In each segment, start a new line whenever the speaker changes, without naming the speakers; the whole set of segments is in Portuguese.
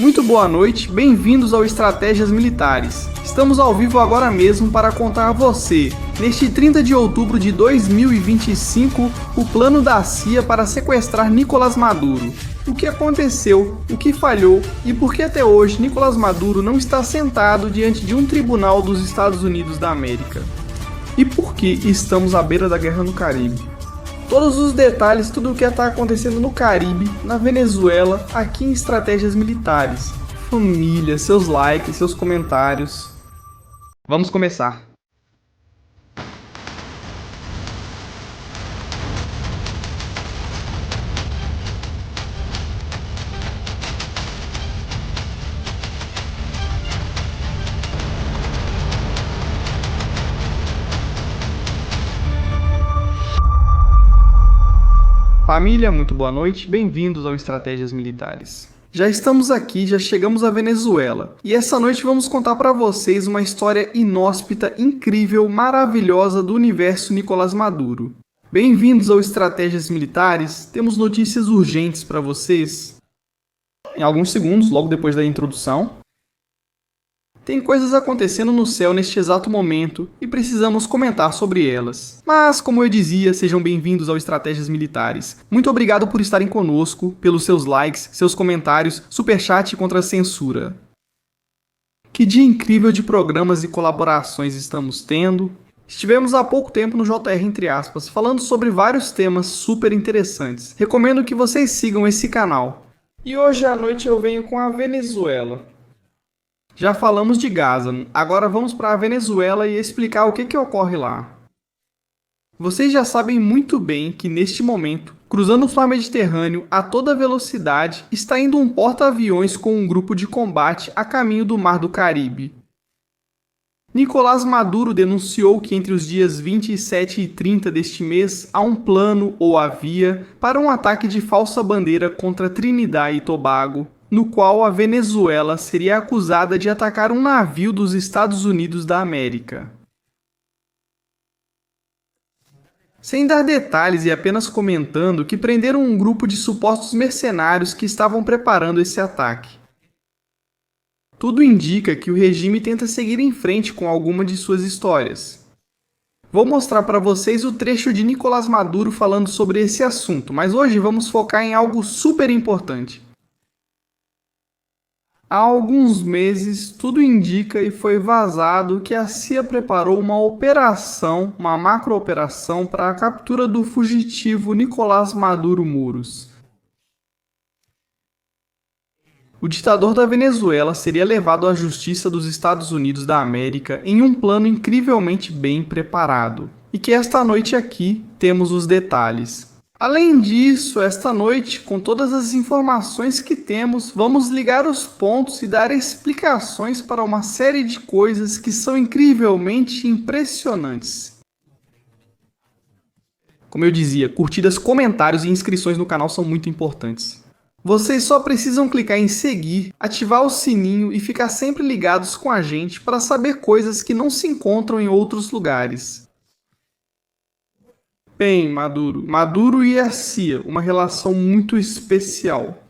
Muito boa noite, bem-vindos ao Estratégias Militares. Estamos ao vivo agora mesmo para contar a você, neste 30 de outubro de 2025, o plano da CIA para sequestrar Nicolás Maduro. O que aconteceu, o que falhou e por que até hoje Nicolás Maduro não está sentado diante de um tribunal dos Estados Unidos da América. E por que estamos à beira da guerra no Caribe? Todos os detalhes, tudo o que está acontecendo no Caribe, na Venezuela, aqui em Estratégias Militares. Família, seus likes, seus comentários. Vamos começar. Família, muito boa noite, bem-vindos ao Estratégias Militares. Já estamos aqui, já chegamos à Venezuela, e essa noite vamos contar para vocês uma história inóspita, incrível, maravilhosa do universo Nicolás Maduro. Bem-vindos ao Estratégias Militares, temos notícias urgentes para vocês. Em alguns segundos, logo depois da introdução, tem coisas acontecendo no céu neste exato momento e precisamos comentar sobre elas. Mas, como eu dizia, sejam bem-vindos ao Estratégias Militares. Muito obrigado por estarem conosco, pelos seus likes, seus comentários, superchat contra a censura. Que dia incrível de programas e colaborações estamos tendo. Estivemos há pouco tempo no JR Entre Aspas, falando sobre vários temas super interessantes. Recomendo que vocês sigam esse canal. E hoje à noite eu venho com a Venezuela. Já falamos de Gaza, agora vamos para a Venezuela e explicar o que ocorre lá. Vocês já sabem muito bem que neste momento, cruzando o mar Mediterrâneo a toda velocidade, está indo um porta-aviões com um grupo de combate a caminho do Mar do Caribe. Nicolás Maduro denunciou que entre os dias 27 e 30 deste mês há um plano ou havia para um ataque de falsa bandeira contra Trinidad e Tobago, no qual a Venezuela seria acusada de atacar um navio dos Estados Unidos da América. Sem dar detalhes e apenas comentando que prenderam um grupo de supostos mercenários que estavam preparando esse ataque. Tudo indica que o regime tenta seguir em frente com alguma de suas histórias. Vou mostrar para vocês o trecho de Nicolás Maduro falando sobre esse assunto, mas hoje vamos focar em algo super importante. Há alguns meses, tudo indica e foi vazado que a CIA preparou uma operação, uma macro-operação para a captura do fugitivo Nicolás Maduro Moros. O ditador da Venezuela seria levado à justiça dos Estados Unidos da América em um plano incrivelmente bem preparado. E que esta noite aqui temos os detalhes. Além disso, esta noite, com todas as informações que temos, vamos ligar os pontos e dar explicações para uma série de coisas que são incrivelmente impressionantes. Como eu dizia, curtidas, comentários e inscrições no canal são muito importantes. Vocês só precisam clicar em seguir, ativar o sininho e ficar sempre ligados com a gente para saber coisas que não se encontram em outros lugares. Bem, Maduro e a CIA, uma relação muito especial.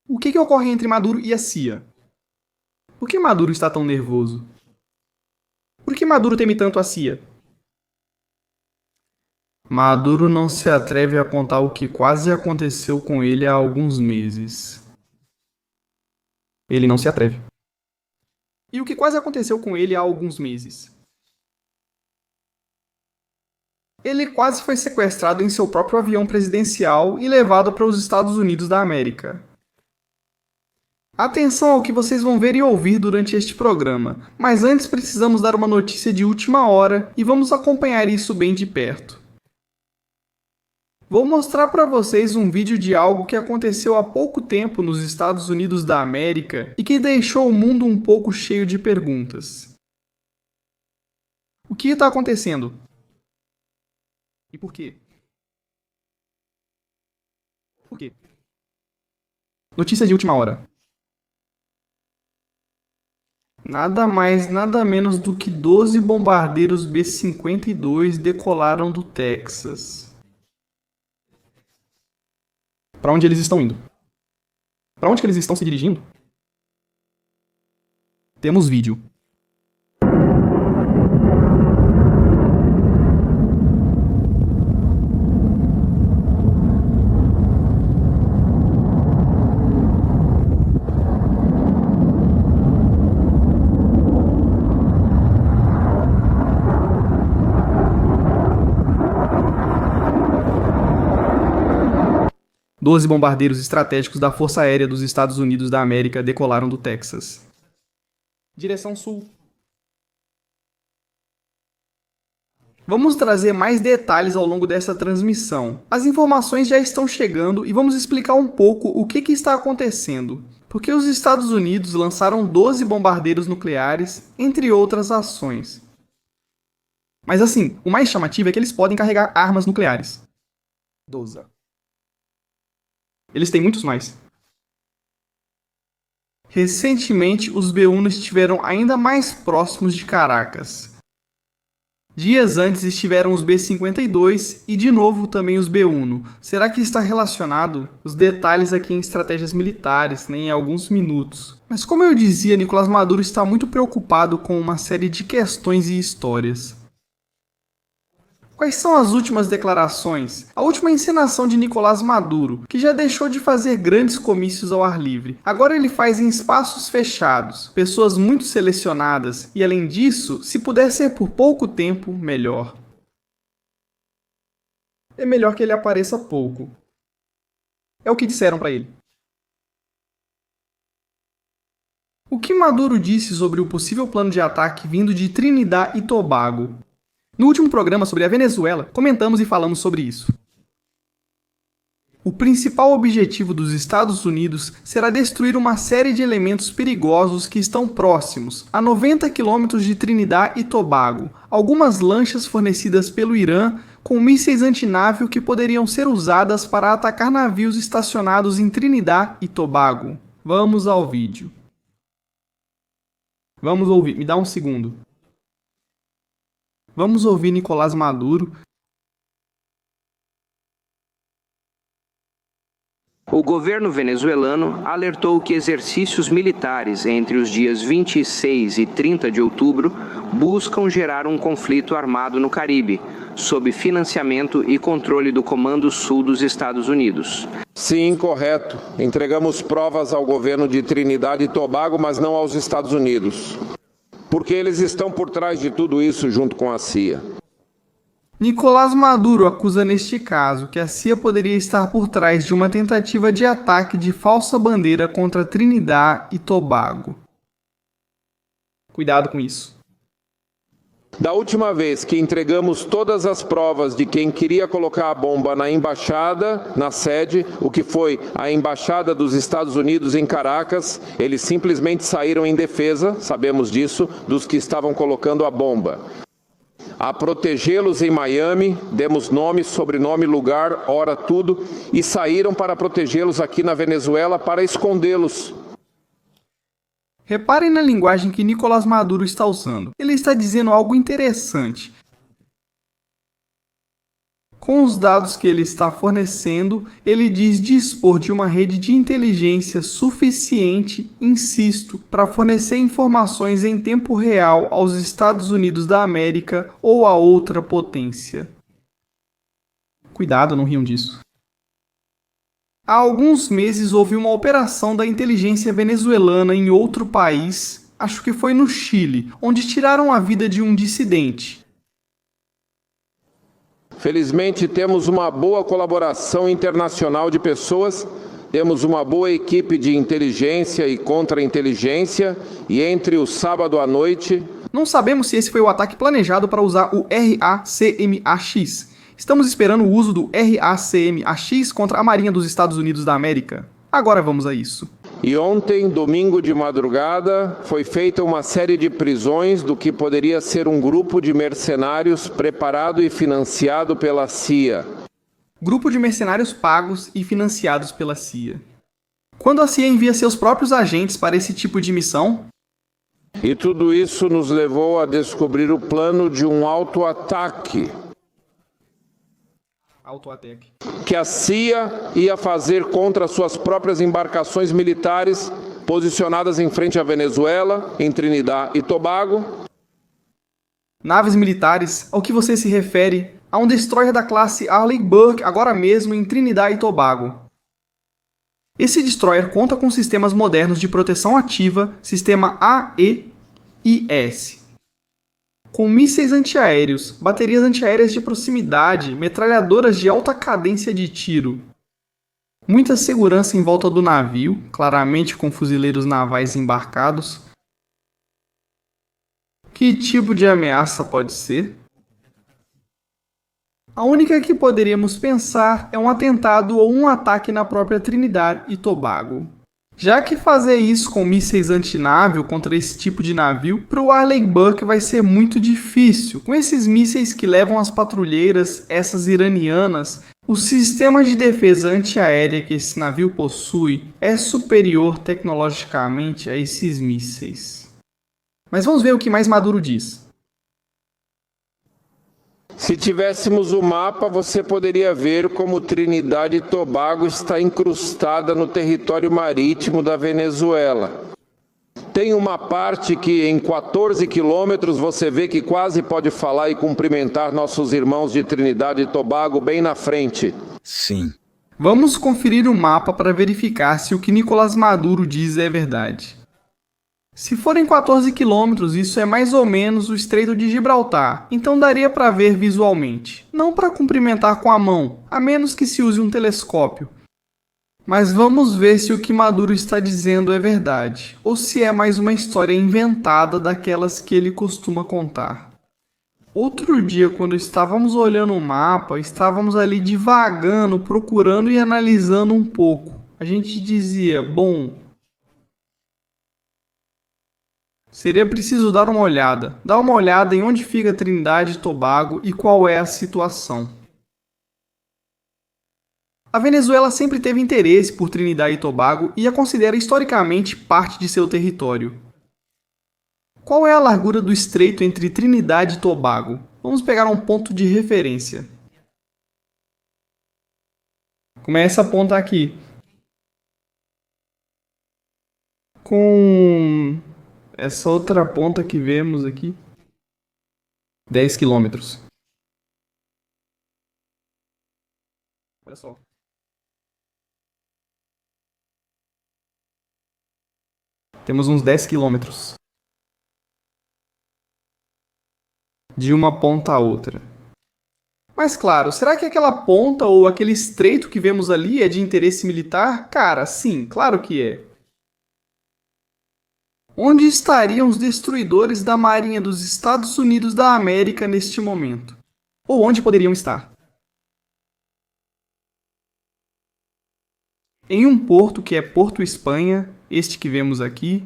O que ocorre entre Maduro e a CIA? Por que Maduro está tão nervoso? Por que Maduro teme tanto a CIA? Maduro não se atreve a contar o que quase aconteceu com ele há alguns meses. Ele não se atreve. E o que quase aconteceu com ele há alguns meses? Ele quase foi sequestrado em seu próprio avião presidencial e levado para os Estados Unidos da América. Atenção ao que vocês vão ver e ouvir durante este programa, mas antes precisamos dar uma notícia de última hora e vamos acompanhar isso bem de perto. Vou mostrar para vocês um vídeo de algo que aconteceu há pouco tempo nos Estados Unidos da América e que deixou o mundo um pouco cheio de perguntas. O que está acontecendo? E por quê? Por quê? Notícia de última hora. Nada mais, nada menos do que 12 bombardeiros B-52 decolaram do Texas. Para onde eles estão indo? Para onde que eles estão se dirigindo? Temos vídeo. Doze bombardeiros estratégicos da Força Aérea dos Estados Unidos da América decolaram do Texas. Direção sul. Vamos trazer mais detalhes ao longo dessa transmissão. As informações já estão chegando e vamos explicar um pouco o que está acontecendo. Porque os Estados Unidos lançaram 12 bombardeiros nucleares, entre outras ações. Mas assim, o mais chamativo é que eles podem carregar armas nucleares. 12. Eles têm muitos mais. Recentemente, os B-1 estiveram ainda mais próximos de Caracas. Dias antes estiveram os B-52 e de novo também os B-1. Será que está relacionado? Os detalhes aqui em estratégias militares, em alguns minutos. Mas como eu dizia, Nicolás Maduro está muito preocupado com uma série de questões e histórias. Quais são as últimas declarações? A última encenação de Nicolás Maduro, que já deixou de fazer grandes comícios ao ar livre. Agora ele faz em espaços fechados, pessoas muito selecionadas e, além disso, se puder ser por pouco tempo, melhor. É melhor que ele apareça pouco. É o que disseram para ele. O que Maduro disse sobre o possível plano de ataque vindo de Trinidad e Tobago? No último programa sobre a Venezuela, comentamos e falamos sobre isso. O principal objetivo dos Estados Unidos será destruir uma série de elementos perigosos que estão próximos, a 90 quilômetros de Trinidad e Tobago, algumas lanchas fornecidas pelo Irã com mísseis antinávio que poderiam ser usadas para atacar navios estacionados em Trinidad e Tobago. Vamos ao vídeo. Vamos ouvir, me dá um segundo. Vamos ouvir Nicolás Maduro.
O governo venezuelano alertou que exercícios militares entre os dias 26 e 30 de outubro buscam gerar um conflito armado no Caribe, sob financiamento e controle do Comando Sul dos Estados Unidos.
Sim, correto. Entregamos provas ao governo de Trinidad e Tobago, mas não aos Estados Unidos. Porque eles estão por trás de tudo isso junto com a CIA.
Nicolás Maduro acusa neste caso que a CIA poderia estar por trás de uma tentativa de ataque de falsa bandeira contra Trinidad e Tobago. Cuidado com isso.
Da última vez que entregamos todas as provas de quem queria colocar a bomba na embaixada, na sede, o que foi a embaixada dos Estados Unidos em Caracas, eles simplesmente saíram em defesa, sabemos disso, dos que estavam colocando a bomba. A protegê-los em Miami, demos nome, sobrenome, lugar, hora, tudo, e saíram para protegê-los aqui na Venezuela para escondê-los.
Reparem na linguagem que Nicolás Maduro está usando. Ele está dizendo algo interessante. Com os dados que ele está fornecendo, ele diz dispor de uma rede de inteligência suficiente, insisto, para fornecer informações em tempo real aos Estados Unidos da América ou a outra potência. Cuidado, não riam disso. Há alguns meses houve uma operação da inteligência venezuelana em outro país, acho que foi no Chile, onde tiraram a vida de um dissidente.
Felizmente temos uma boa colaboração internacional de pessoas, temos uma boa equipe de inteligência e contra-inteligência, e entre o sábado à noite...
Não sabemos se esse foi o ataque planejado para usar o RACMAX. Estamos esperando o uso do RACMAX contra a Marinha dos Estados Unidos da América. Agora vamos a isso.
E ontem, domingo de madrugada, foi feita uma série de prisões do que poderia ser um grupo de mercenários preparado e financiado pela CIA.
Grupo de mercenários pagos e financiados pela CIA. Quando a CIA envia seus próprios agentes para esse tipo de missão...
E tudo isso nos levou a descobrir o plano de um autoataque.
Auto-ataque.
que a CIA ia fazer contra suas próprias embarcações militares posicionadas em frente à Venezuela, em Trinidad e Tobago.
Naves militares, ao que você se refere a um destroyer da classe Arleigh Burke agora mesmo em Trinidad e Tobago. Esse destroyer conta com sistemas modernos de proteção ativa, sistema AEIS, com mísseis antiaéreos, baterias antiaéreas de proximidade, metralhadoras de alta cadência de tiro. Muita segurança em volta do navio, claramente com fuzileiros navais embarcados. Que tipo de ameaça pode ser? A única que poderíamos pensar é um atentado ou um ataque na própria Trinidad e Tobago. Já que fazer isso com mísseis antinávio contra esse tipo de navio, para o Arleigh Burke vai ser muito difícil. Com esses mísseis que levam as patrulheiras, essas iranianas, o sistema de defesa antiaérea que esse navio possui é superior tecnologicamente a esses mísseis. Mas vamos ver o que mais Maduro diz.
Se tivéssemos o mapa, você poderia ver como Trinidad e Tobago está incrustada no território marítimo da Venezuela. Tem uma parte que em 14 quilômetros você vê que quase pode falar e cumprimentar nossos irmãos de Trinidad e Tobago bem na frente.
Sim.
Vamos conferir o mapa para verificar se o que Nicolás Maduro diz é verdade. Se forem 14 quilômetros, isso é mais ou menos o Estreito de Gibraltar, então daria para ver visualmente. Não para cumprimentar com a mão, a menos que se use um telescópio. Mas vamos ver se o que Maduro está dizendo é verdade, ou se é mais uma história inventada daquelas que ele costuma contar. Outro dia, quando estávamos olhando o mapa, estávamos ali divagando, procurando e analisando um pouco. A gente dizia, bom, seria preciso dar uma olhada. Dar uma olhada em onde fica Trinidad e Tobago e qual é a situação. A Venezuela sempre teve interesse por Trinidad e Tobago e a considera historicamente parte de seu território. Qual é a largura do estreito entre Trinidad e Tobago? Vamos pegar um ponto de referência. Como é essa ponta aqui? Com essa outra ponta que vemos aqui, 10 quilômetros. Olha só. Temos uns 10 quilômetros. De uma ponta a outra. Mas claro, será que aquela ponta ou aquele estreito que vemos ali é de interesse militar? Cara, sim, claro que é. Onde estariam os destruidores da Marinha dos Estados Unidos da América neste momento? Ou onde poderiam estar? Em um porto que é Porto Espanha, este que vemos aqui.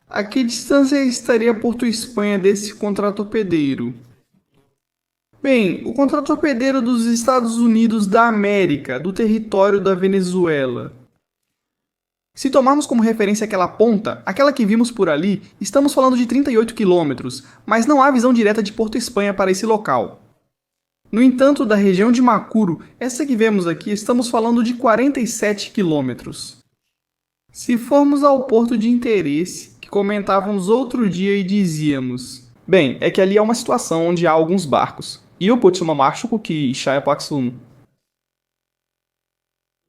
A que distância estaria Porto Espanha desse contratorpedeiro? Bem, o contratorpedeiro dos Estados Unidos da América, do território da Venezuela. Se tomarmos como referência aquela ponta, aquela que vimos por ali, estamos falando de 38 quilômetros, mas não há visão direta de Porto Espanha para esse local. No entanto, da região de Macuro, essa que vemos aqui, estamos falando de 47 quilômetros. Se formos ao porto de interesse, que comentávamos outro dia e dizíamos, bem, é que ali é uma situação onde há alguns barcos. E eu posso chamar que Chaiapaxum.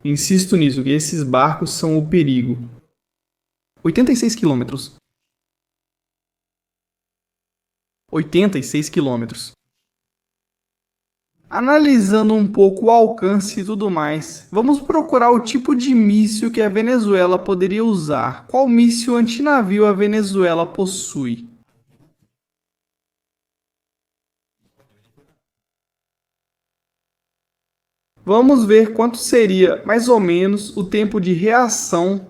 Insisto nisso, que esses barcos são o perigo. 86 quilômetros. 86 quilômetros. Analisando um pouco o alcance e tudo mais, vamos procurar o tipo de míssil que a Venezuela poderia usar. Qual míssil antinavio a Venezuela possui? Vamos ver quanto seria, mais ou menos, o tempo de reação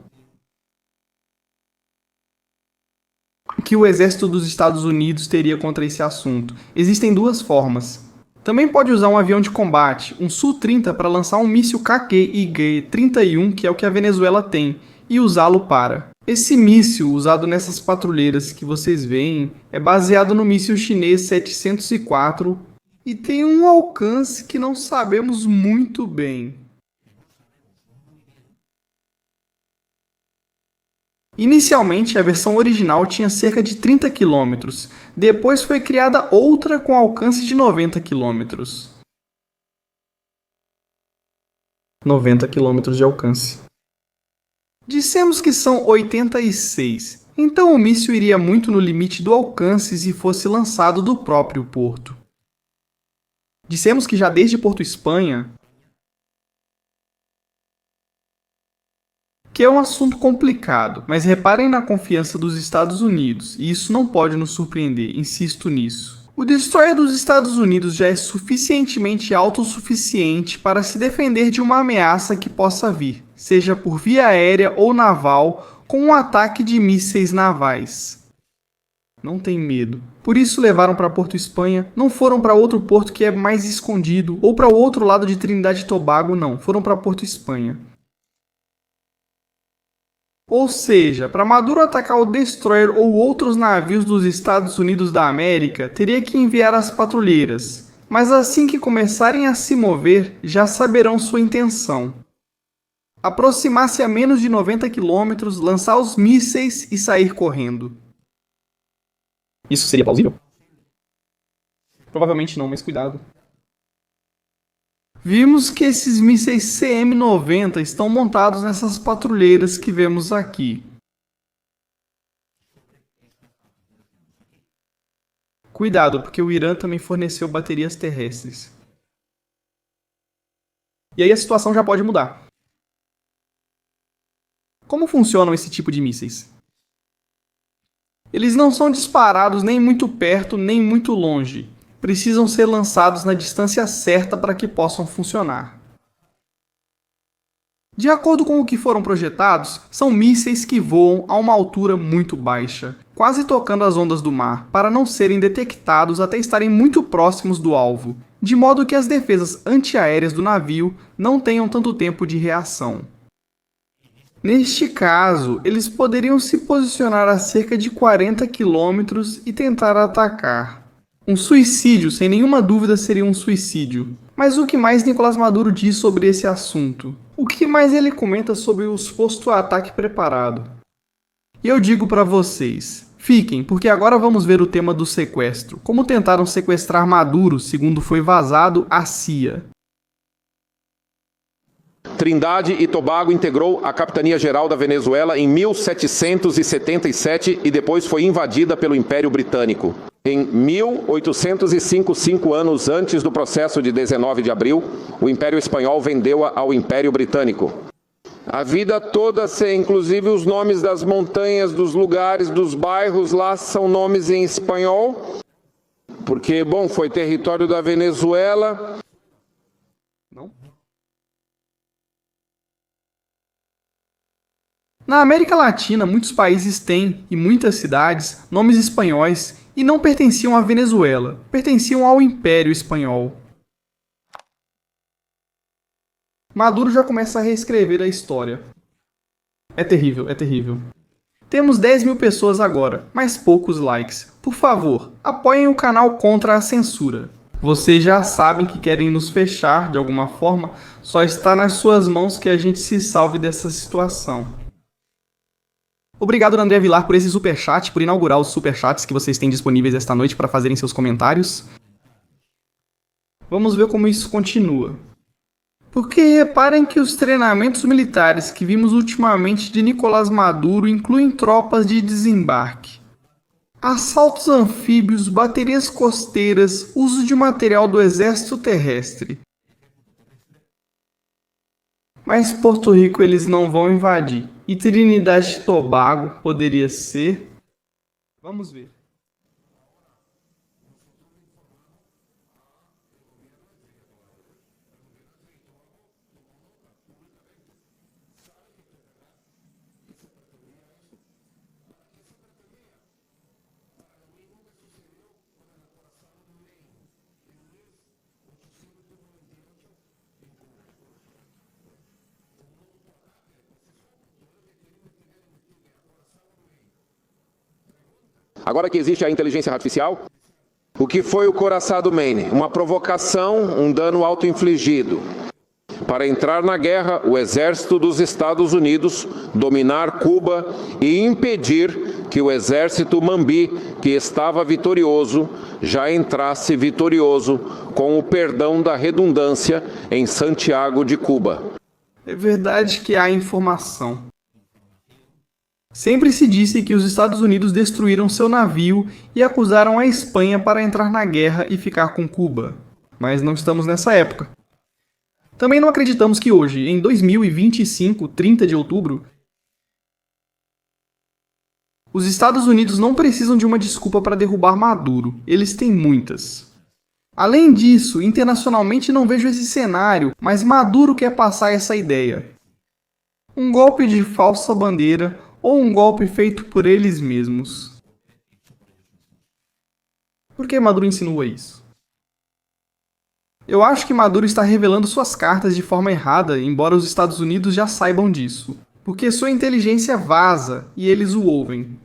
que o exército dos Estados Unidos teria contra esse assunto. Existem duas formas. Também pode usar um avião de combate, um Su-30, para lançar um míssil KQ-IG-31, que é o que a Venezuela tem, e usá-lo para Esse míssil usado nessas patrulheiras que vocês veem é baseado no míssil chinês 704 e tem um alcance que não sabemos muito bem. Inicialmente, a versão original tinha cerca de 30 km, depois foi criada outra com alcance de 90 km. 90 km de alcance. Dissemos que são 86, então o míssil iria muito no limite do alcance se fosse lançado do próprio porto. Dissemos que já desde Porto Espanha, que é um assunto complicado, mas reparem na confiança dos Estados Unidos, e isso não pode nos surpreender, insisto nisso. O destroyer dos Estados Unidos já é suficientemente autossuficiente para se defender de uma ameaça que possa vir, seja por via aérea ou naval, com um ataque de mísseis navais. Não tem medo. Por isso levaram para Porto Espanha, não foram para outro porto que é mais escondido, ou para o outro lado de Trindade e Tobago, não, foram para Porto Espanha. Ou seja, para Maduro atacar o destroyer ou outros navios dos Estados Unidos da América, teria que enviar as patrulheiras. Mas assim que começarem a se mover, já saberão sua intenção. Aproximar-se a menos de 90 km, lançar os mísseis e sair correndo. Isso seria plausível? Provavelmente não, mas cuidado. Vimos que esses mísseis CM-90 estão montados nessas patrulheiras que vemos aqui. Cuidado, porque o Irã também forneceu baterias terrestres. E aí a situação já pode mudar. Como funcionam esse tipo de mísseis? Eles não são disparados nem muito perto nem muito longe. Precisam ser lançados na distância certa para que possam funcionar. De acordo com o que foram projetados, são mísseis que voam a uma altura muito baixa, quase tocando as ondas do mar, para não serem detectados até estarem muito próximos do alvo, de modo que as defesas antiaéreas do navio não tenham tanto tempo de reação. Neste caso, eles poderiam se posicionar a cerca de 40 km e tentar atacar. Um suicídio, sem nenhuma dúvida, seria um suicídio. Mas o que mais Nicolás Maduro diz sobre esse assunto? O que mais ele comenta sobre o suposto ataque preparado? E eu digo para vocês, fiquem, porque agora vamos ver o tema do sequestro. Como tentaram sequestrar Maduro, segundo foi vazado à CIA.
Trindade e Tobago integrou a capitania-geral da Venezuela em 1777 e depois foi invadida pelo Império Britânico. Em 1805, 5 anos antes do processo de 19 de abril, o Império Espanhol vendeu-a ao Império Britânico. A vida toda, inclusive os nomes das montanhas, dos lugares, dos bairros lá são nomes em espanhol, porque, bom, foi território da Venezuela.
Não? Na América Latina, muitos países têm, e muitas cidades, nomes espanhóis e não pertenciam à Venezuela, pertenciam ao Império Espanhol. Maduro já começa a reescrever a história. É terrível, é terrível. Temos 10 mil pessoas agora, mas poucos likes. Por favor, apoiem o canal contra a censura. Vocês já sabem que querem nos fechar de alguma forma, só está nas suas mãos que a gente se salve dessa situação. Obrigado, André Vilar, por esse superchat, por inaugurar os superchats que vocês têm disponíveis esta noite para fazerem seus comentários. Vamos ver como isso continua. Porque reparem que os treinamentos militares que vimos ultimamente de Nicolás Maduro incluem tropas de desembarque, assaltos anfíbios, baterias costeiras, uso de material do exército terrestre. Mas Porto Rico eles não vão invadir. E Trinidade e Tobago poderia ser? Vamos ver.
Agora que existe a inteligência artificial, o que foi o Couraçá do Maine? Uma provocação, um dano auto-infligido. Para entrar na guerra, o exército dos Estados Unidos dominar Cuba e impedir que o exército Mambi, que estava vitorioso, já entrasse vitorioso, com o perdão da redundância, em Santiago de Cuba.
É verdade que há informação. Sempre se disse que os Estados Unidos destruíram seu navio e acusaram a Espanha para entrar na guerra e ficar com Cuba. Mas não estamos nessa época. Também não acreditamos que hoje, em 2025, 30 de outubro, os Estados Unidos não precisam de uma desculpa para derrubar Maduro. Eles têm muitas. Além disso, internacionalmente não vejo esse cenário, mas Maduro quer passar essa ideia. Um golpe de falsa bandeira ou um golpe feito por eles mesmos. Por que Maduro insinua isso? Eu acho que Maduro está revelando suas cartas de forma errada, embora os Estados Unidos já saibam disso, porque sua inteligência vaza e eles o ouvem.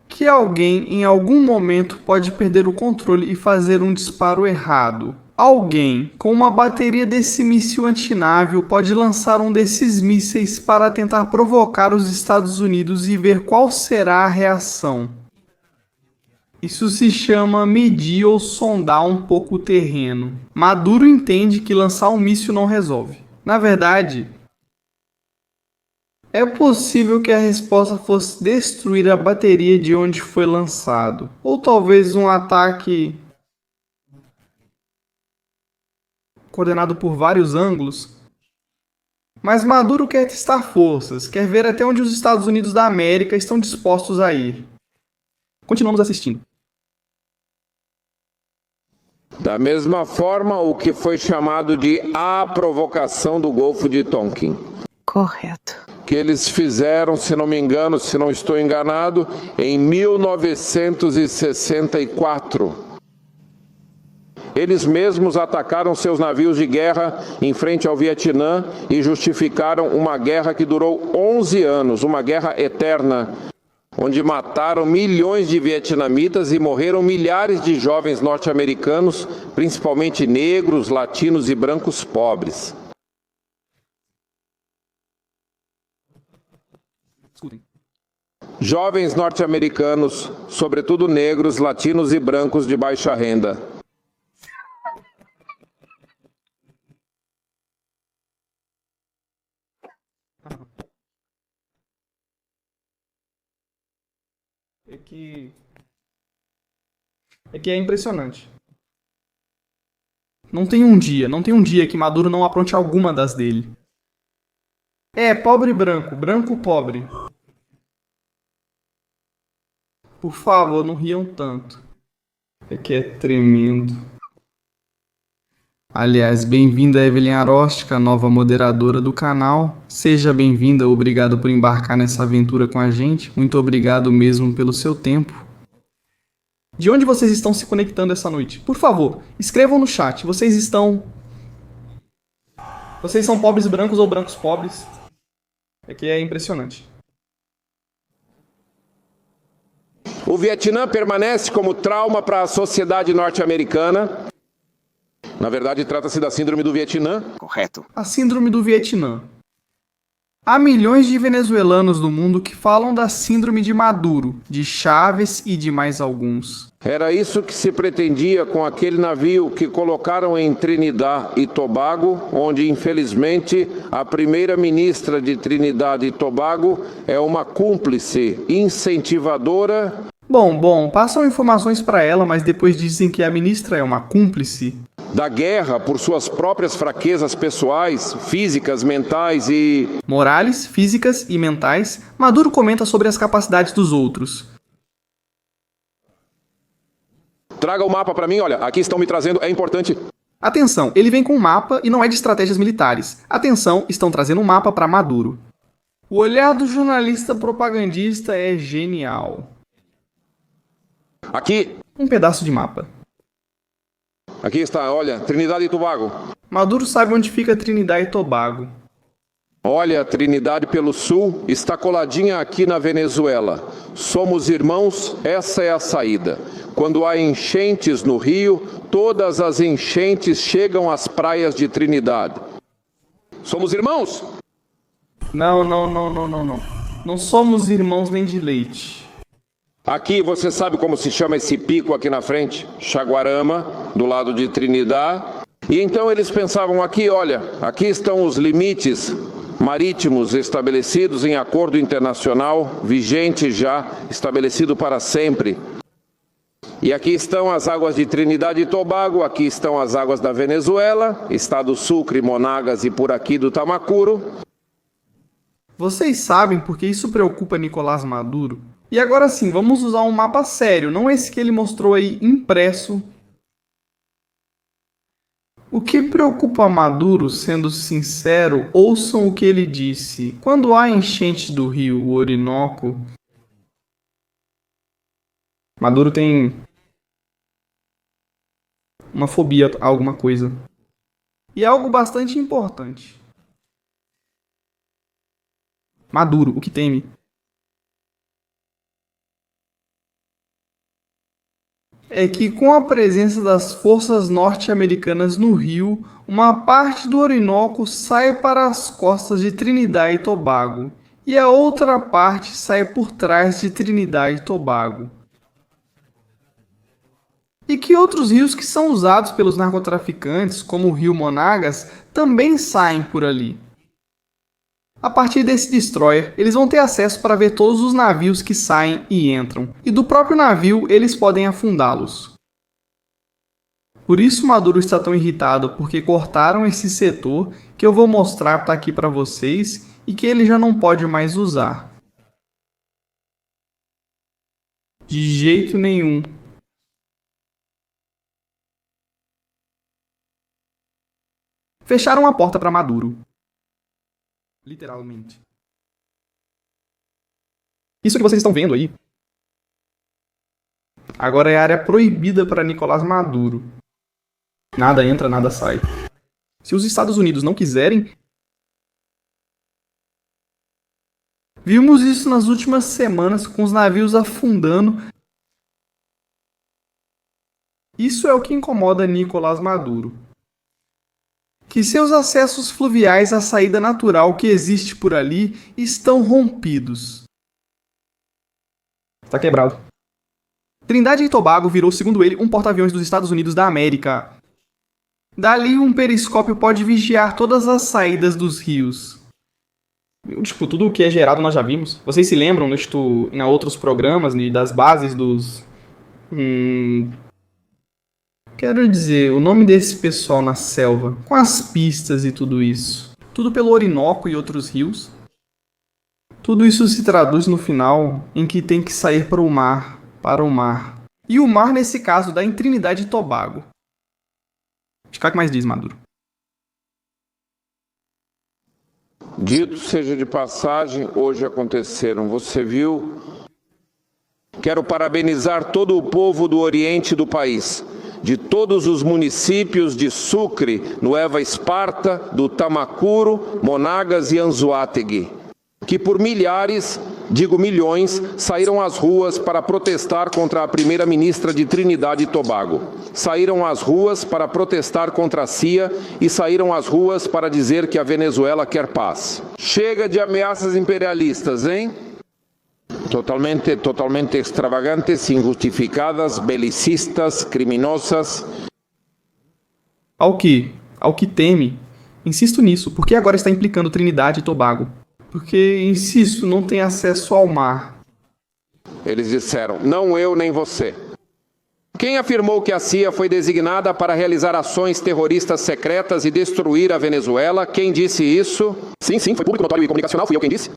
Que alguém em algum momento pode perder o controle e fazer um disparo errado. Alguém com uma bateria desse míssil antinável pode lançar um desses mísseis para tentar provocar os Estados Unidos e ver qual será a reação. Isso se chama medir ou sondar um pouco o terreno. Maduro entende que lançar um míssil não resolve. Na verdade, é possível que a resposta fosse destruir a bateria de onde foi lançado. Ou talvez um ataque coordenado por vários ângulos. Mas Maduro quer testar forças, quer ver até onde os Estados Unidos da América estão dispostos a ir. Continuamos assistindo.
Da mesma forma, o que foi chamado de a provocação do Golfo de Tonkin.
Correto.
Que eles fizeram, se não me engano, se não estou enganado, em 1964. Eles mesmos atacaram seus navios de guerra em frente ao Vietnã e justificaram uma guerra que durou 11 anos, uma guerra eterna, onde mataram milhões de vietnamitas e morreram milhares de jovens norte-americanos, principalmente negros, latinos e brancos pobres. Jovens norte-americanos, sobretudo negros, latinos e brancos de baixa renda.
É que é impressionante. Não tem um dia que Maduro não apronte alguma das dele. É, pobre branco, branco pobre. Por favor, não riam tanto. É que é tremendo. Aliás, bem-vinda Evelyn Aróstica, nova moderadora do canal. Seja bem-vinda, obrigado por embarcar nessa aventura com a gente. Muito obrigado mesmo pelo seu tempo. De onde vocês estão se conectando essa noite? Por favor, escrevam no chat. Vocês são pobres brancos ou brancos pobres? É que é impressionante.
O Vietnã permanece como trauma para a sociedade norte-americana. Na verdade, trata-se da Síndrome do Vietnã.
Correto.
A Síndrome do Vietnã. Há milhões de venezuelanos no mundo que falam da Síndrome de Maduro, de Chávez e de mais alguns.
Era isso que se pretendia com aquele navio que colocaram em Trinidad e Tobago, onde, infelizmente, a primeira-ministra de Trinidad e Tobago é uma cúmplice incentivadora.
Bom, passam informações para ela, mas depois dizem que a ministra é uma cúmplice
da guerra por suas próprias fraquezas pessoais, físicas, mentais e...
Morales, físicas e mentais. Maduro comenta sobre as capacidades dos outros.
Traga o mapa para mim, olha, aqui estão me trazendo, é importante.
Atenção, ele vem com um mapa e não é de estratégias militares. Atenção, estão trazendo um mapa para Maduro. O olhar do jornalista propagandista é genial.
Aqui.
Um pedaço de mapa.
Aqui está, olha, Trinidad e Tobago.
Maduro sabe onde fica Trinidad e Tobago.
Olha, a Trinidade pelo Sul está coladinha aqui na Venezuela. Somos irmãos, essa é a saída. Quando há enchentes no rio, todas as enchentes chegam às praias de Trinidade. Somos irmãos?
Não. Não somos irmãos nem de leite.
Aqui, você sabe como se chama esse pico aqui na frente? Chaguarama, do lado de Trinidade. E então eles pensavam aqui, olha, aqui estão os limites marítimos estabelecidos em acordo internacional, vigente já, estabelecido para sempre. E aqui estão as águas de Trinidade e Tobago, aqui estão as águas da Venezuela, estado Sucre, Monagas e por aqui do Tamacuro.
Vocês sabem porque isso preocupa Nicolás Maduro? E agora sim, vamos usar um mapa sério, não esse que ele mostrou aí impresso. O que preocupa Maduro, sendo sincero, ouçam o que ele disse. Quando há enchente do rio Orinoco, Maduro tem uma fobia a alguma coisa. E é algo bastante importante. Maduro, o que teme? É que com a presença das forças norte-americanas no rio, uma parte do Orinoco sai para as costas de Trinidade e Tobago, e a outra parte sai por trás de Trinidade e Tobago. E que outros rios que são usados pelos narcotraficantes, como o rio Monagas, também saem por ali. A partir desse destroyer, eles vão ter acesso para ver todos os navios que saem e entram, e do próprio navio eles podem afundá-los. Por isso Maduro está tão irritado, porque cortaram esse setor que eu vou mostrar aqui para vocês e que ele já não pode mais usar. De jeito nenhum. Fecharam a porta para Maduro. Literalmente. Isso que vocês estão vendo aí agora é área proibida para Nicolás Maduro. Nada entra, nada sai. Se os Estados Unidos não quiserem... Vimos isso nas últimas semanas com os navios afundando. Isso é o que incomoda Nicolás Maduro. Que seus acessos fluviais à saída natural que existe por ali estão rompidos. Está quebrado. Trindade e Tobago virou, segundo ele, um porta-aviões dos Estados Unidos da América. Dali um periscópio pode vigiar todas as saídas dos rios. Tipo, tudo o que é gerado nós já vimos. Vocês se lembram, em outros programas, das bases dos... Quero dizer, o nome desse pessoal na selva, com as pistas e tudo isso. Tudo pelo Orinoco e outros rios. Tudo isso se traduz no final em que tem que sair para o mar. E o mar, nesse caso, dá em Trinidade e Tobago. O que mais diz, Maduro?
Dito seja de passagem, hoje aconteceram, você viu? Quero parabenizar todo o povo do Oriente do país, de todos os municípios de Sucre, Nueva Esparta, do Tamacuro, Monagas e Anzoátegui, que por milhares, digo milhões, saíram às ruas para protestar contra a primeira-ministra de Trinidade e Tobago. Saíram às ruas para protestar contra a CIA e saíram às ruas para dizer que a Venezuela quer paz. Chega de ameaças imperialistas, hein? Totalmente extravagantes, injustificadas, belicistas, criminosas.
Ao que teme, insisto nisso, porque agora está implicando Trinidade e Tobago. Porque, insisto, não tem acesso ao mar.
Eles disseram, não eu nem você. Quem afirmou que a CIA foi designada para realizar ações terroristas secretas e destruir a Venezuela? Quem disse isso? Sim, foi público, notório e comunicacional, fui eu quem disse.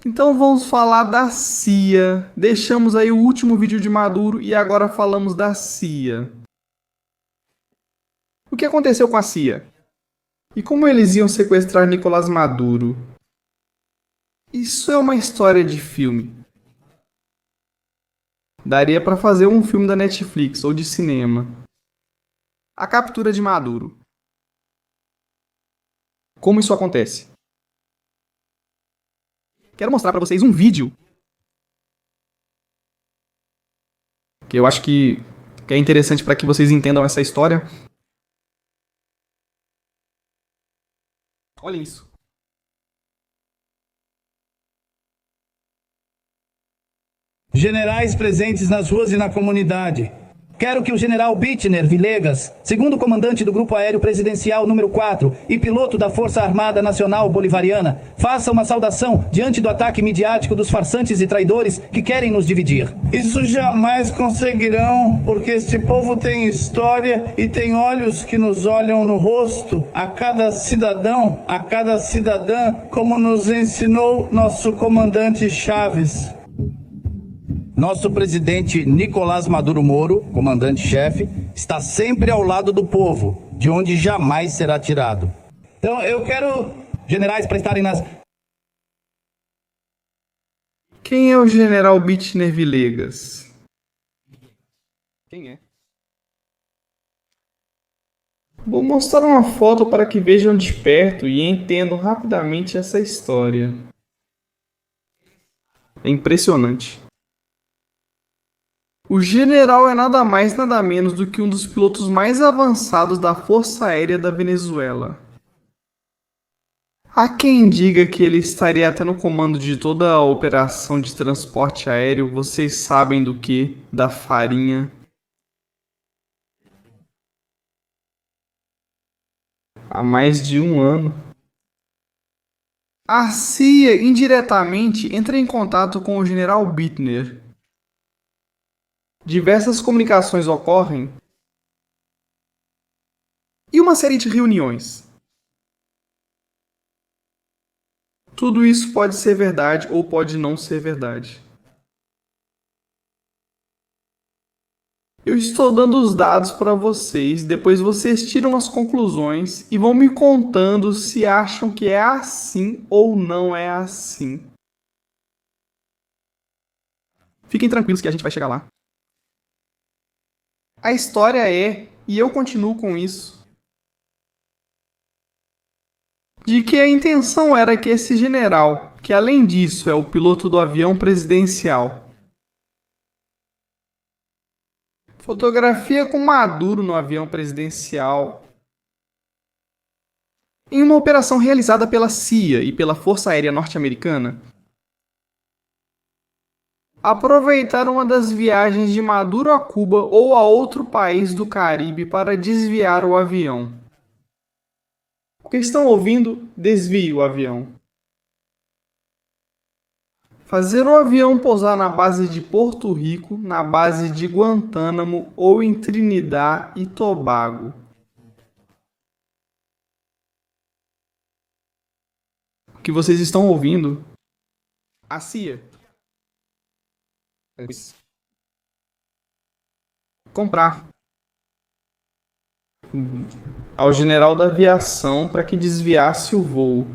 Então vamos falar da CIA. Deixamos aí o último vídeo de Maduro e agora falamos da CIA. O que aconteceu com a CIA? E como eles iam sequestrar Nicolás Maduro? Isso é uma história de filme. Daria para fazer um filme da Netflix ou de cinema. A captura de Maduro. Como isso acontece? Quero mostrar para vocês um vídeo que eu acho que é interessante para que vocês entendam essa história. Olhem isso.
Generais presentes nas ruas e na comunidade. Quero que o general Bittner Villegas, segundo comandante do Grupo Aéreo Presidencial número 4 e piloto da Força Armada Nacional Bolivariana, faça uma saudação diante do ataque midiático dos farsantes e traidores que querem nos dividir. Isso jamais conseguirão, porque este povo tem história e tem olhos que nos olham no rosto, a cada cidadão, a cada cidadã, como nos ensinou nosso comandante Chaves. Nosso presidente Nicolás Maduro Moro, comandante-chefe, está sempre ao lado do povo, de onde jamais será tirado. Então eu quero generais para estarem nas...
Quem é o general Bittner Villegas? Quem é? Vou mostrar uma foto para que vejam de perto e entendam rapidamente essa história. É impressionante. O general é nada mais nada menos do que um dos pilotos mais avançados da Força Aérea da Venezuela. Há quem diga que ele estaria até no comando de toda a operação de transporte aéreo, vocês sabem do que? Da farinha. Há mais de um ano. A CIA indiretamente entra em contato com o general Bittner. Diversas comunicações ocorrem e uma série de reuniões. Tudo isso pode ser verdade ou pode não ser verdade. Eu estou dando os dados para vocês, depois vocês tiram as conclusões e vão me contando se acham que é assim ou não é assim. Fiquem tranquilos que a gente vai chegar lá. A história é, e eu continuo com isso, de que a intenção era que esse general, que além disso é o piloto do avião presidencial, fotografia com Maduro no avião presidencial, em uma operação realizada pela CIA e pela Força Aérea Norte-Americana, aproveitar uma das viagens de Maduro a Cuba ou a outro país do Caribe para desviar o avião. O que estão ouvindo? Desvie o avião. Fazer o avião pousar na base de Porto Rico, na base de Guantánamo ou em Trinidad e Tobago. O que vocês estão ouvindo? A CIA comprar ao general da aviação para que desviasse o voo.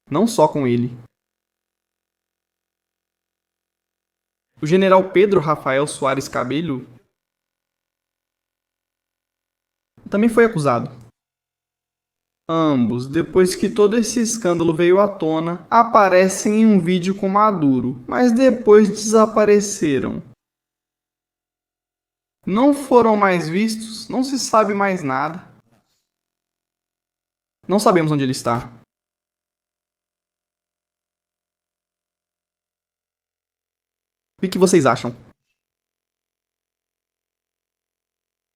Não só com ele. O general Pedro Rafael Soares Cabello também foi acusado. Ambos, depois que todo esse escândalo veio à tona, aparecem em um vídeo com Maduro, mas depois desapareceram. Não foram mais vistos, não se sabe mais nada. Não sabemos onde ele está. O que vocês acham?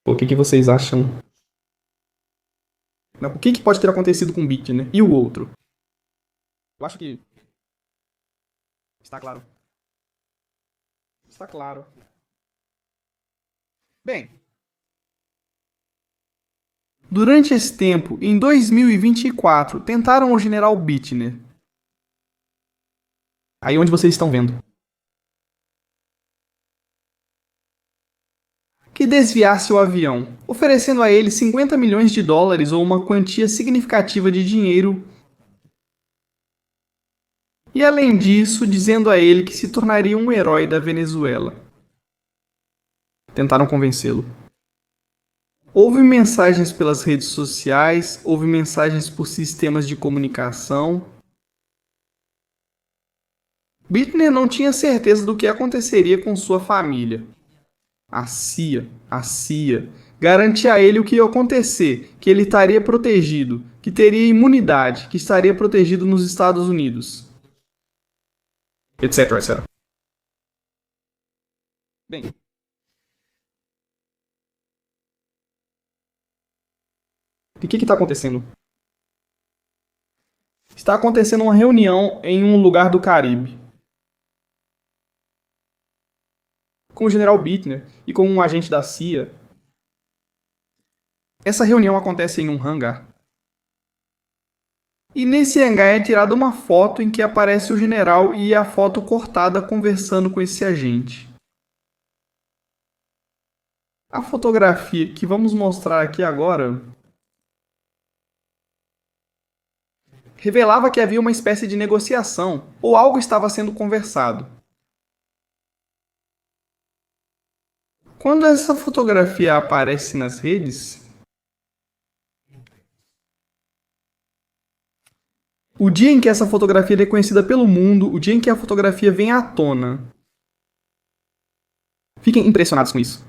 O que vocês acham? O que pode ter acontecido com o Bittner, né? E o outro? Eu acho que... Está claro. Está claro. Bem... Durante esse tempo, em 2024, tentaram o general Bittner. Aí onde vocês estão vendo. Que desviasse o avião, oferecendo a ele 50 milhões de dólares ou uma quantia significativa de dinheiro. E além disso, dizendo a ele que se tornaria um herói da Venezuela. Tentaram convencê-lo. Houve mensagens pelas redes sociais, houve mensagens por sistemas de comunicação. Bittner não tinha certeza do que aconteceria com sua família. A CIA, garantia a ele o que ia acontecer, que ele estaria protegido, que teria imunidade, que estaria protegido nos Estados Unidos, etc, etc. Bem, o que está acontecendo? Está acontecendo uma reunião em um lugar do Caribe, com o general Bittner e com um agente da CIA. Essa reunião acontece em um hangar. E nesse hangar é tirada uma foto em que aparece o general e a foto cortada conversando com esse agente. A fotografia que vamos mostrar aqui agora revelava que havia uma espécie de negociação, ou algo estava sendo conversado. Quando essa fotografia aparece nas redes, o dia em que essa fotografia é conhecida pelo mundo, o dia em que a fotografia vem à tona. Fiquem impressionados com isso.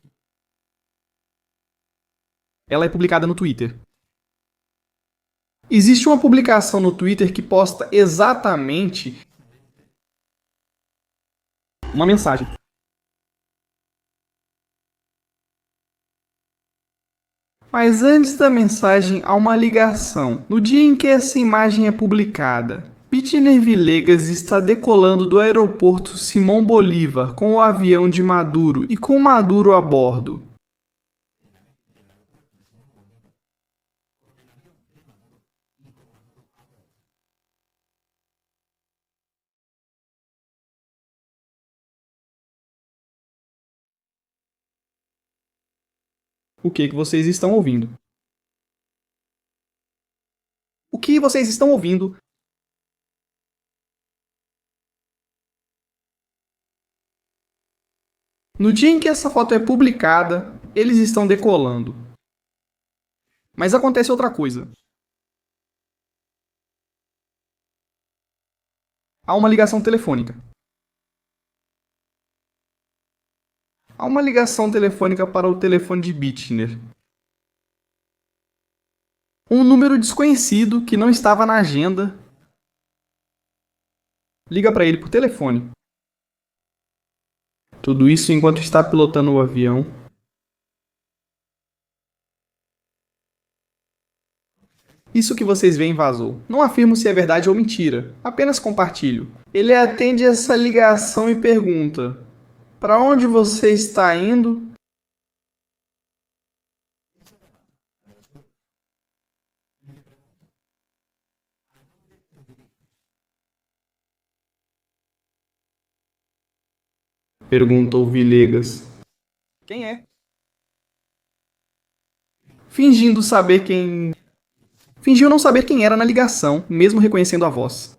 Ela é publicada no Twitter. Existe uma publicação no Twitter que posta exatamente uma mensagem. Mas antes da mensagem há uma ligação. No dia em que essa imagem é publicada, Bittner Villegas está decolando do aeroporto Simão Bolívar com o avião de Maduro e com Maduro a bordo. O que vocês estão ouvindo? O que vocês estão ouvindo? No dia em que essa foto é publicada, eles estão decolando. Mas acontece outra coisa. Há uma ligação telefônica. Há uma ligação telefônica para o telefone de Bittner. Um número desconhecido que não estava na agenda liga para ele por telefone. Tudo isso enquanto está pilotando o avião. Isso que vocês veem vazou. Não afirmo se é verdade ou mentira, apenas compartilho. Ele atende essa ligação e pergunta: para onde você está indo? Perguntou Villegas. Quem é? Fingindo saber quem... Fingiu não saber quem era na ligação, mesmo reconhecendo a voz.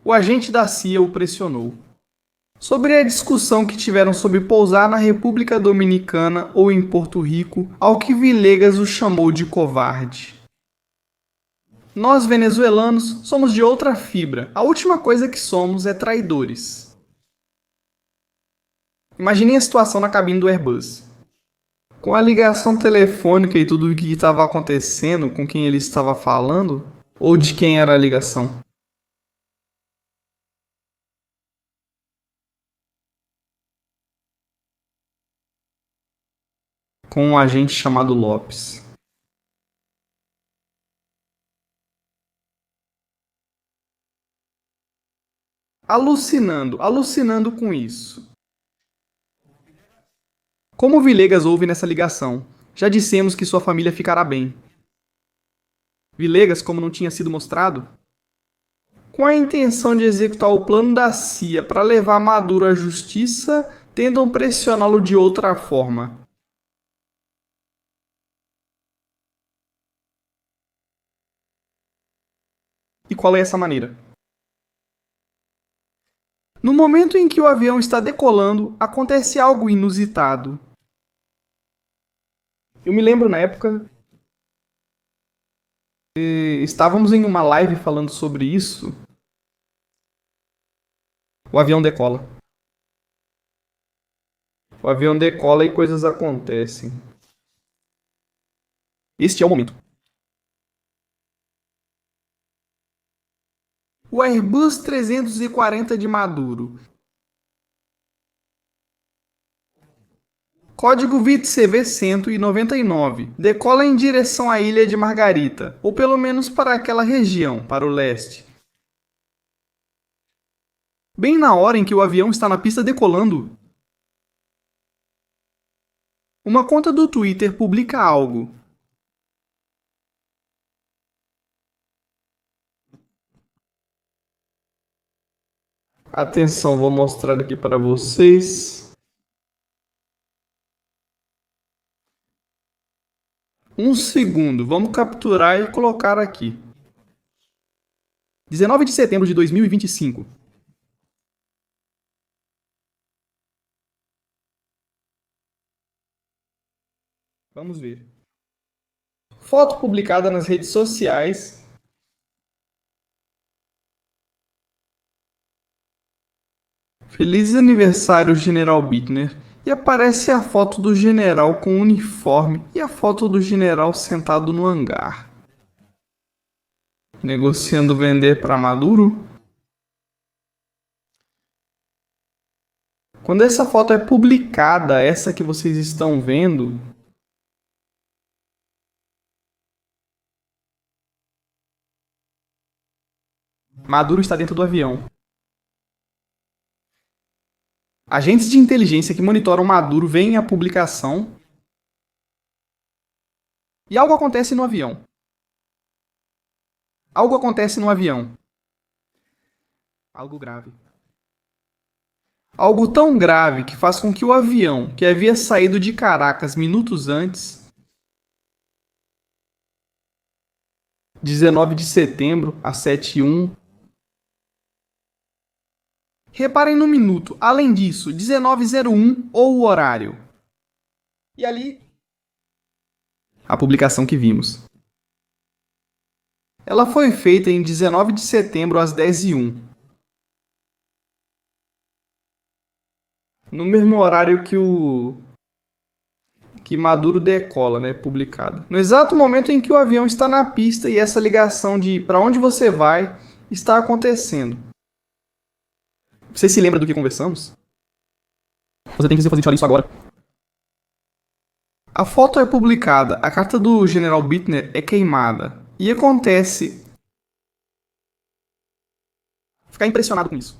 O agente da CIA o pressionou. Sobre a discussão que tiveram sobre pousar na República Dominicana ou em Porto Rico, ao que Villegas o chamou de covarde. Nós, venezuelanos, somos de outra fibra. A última coisa que somos é traidores. Imaginem a situação na cabine do Airbus. Com a ligação telefônica e tudo o que estava acontecendo, com quem ele estava falando, ou de quem era a ligação? Com um agente chamado Lopes. Alucinando com isso. Como Villegas ouve nessa ligação? Já dissemos que sua família ficará bem. Villegas, como não tinha sido mostrado, com a intenção de executar o plano da CIA para levar Maduro à justiça, tentam pressioná-lo de outra forma. E qual é essa maneira? No momento em que o avião está decolando, acontece algo inusitado. Eu me lembro na época, estávamos em uma live falando sobre isso. O avião decola. O avião decola e coisas acontecem. Este é o momento. O Airbus 340 de Maduro. Código VIT-CV 199. Decola em direção à ilha de Margarita, ou pelo menos para aquela região, para o leste. Bem na hora em que o avião está na pista decolando, uma conta do Twitter publica algo. Atenção, vou mostrar aqui para vocês. Um segundo, vamos capturar e colocar aqui. 19 de setembro de 2025. Vamos ver. Foto publicada nas redes sociais. Feliz aniversário, General Bittner. E aparece a foto do general com uniforme e a foto do general sentado no hangar. Negociando vender para Maduro? Quando essa foto é publicada, essa que vocês estão vendo, Maduro está dentro do avião. Agentes de inteligência que monitoram Maduro veem a publicação e algo acontece no avião. Algo acontece no avião. Algo grave. Algo tão grave que faz com que o avião, que havia saído de Caracas minutos antes, 19 de setembro, às 7h01, reparem no minuto, além disso, 19h01 ou o horário. E ali, a publicação que vimos. Ela foi feita em 19 de setembro às 10h01. No mesmo horário que Maduro decola, né, publicada. No exato momento em que o avião está na pista e essa ligação de para onde você vai está acontecendo. Você se lembra do que conversamos? Você tem que fazer isso agora. A foto é publicada, a carta do General Bittner é queimada. E acontece ficar impressionado com isso.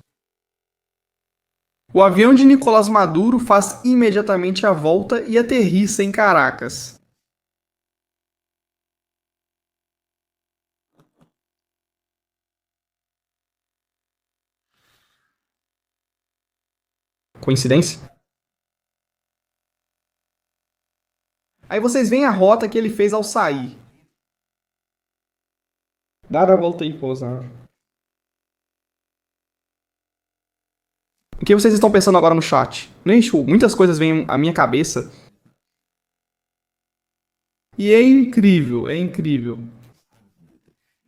O avião de Nicolás Maduro faz imediatamente a volta e aterrissa em Caracas. Coincidência? Aí vocês veem a rota que ele fez ao sair. Dar a volta e pousar. O que vocês estão pensando agora no chat? Muitas coisas vêm à minha cabeça. E é incrível, é incrível.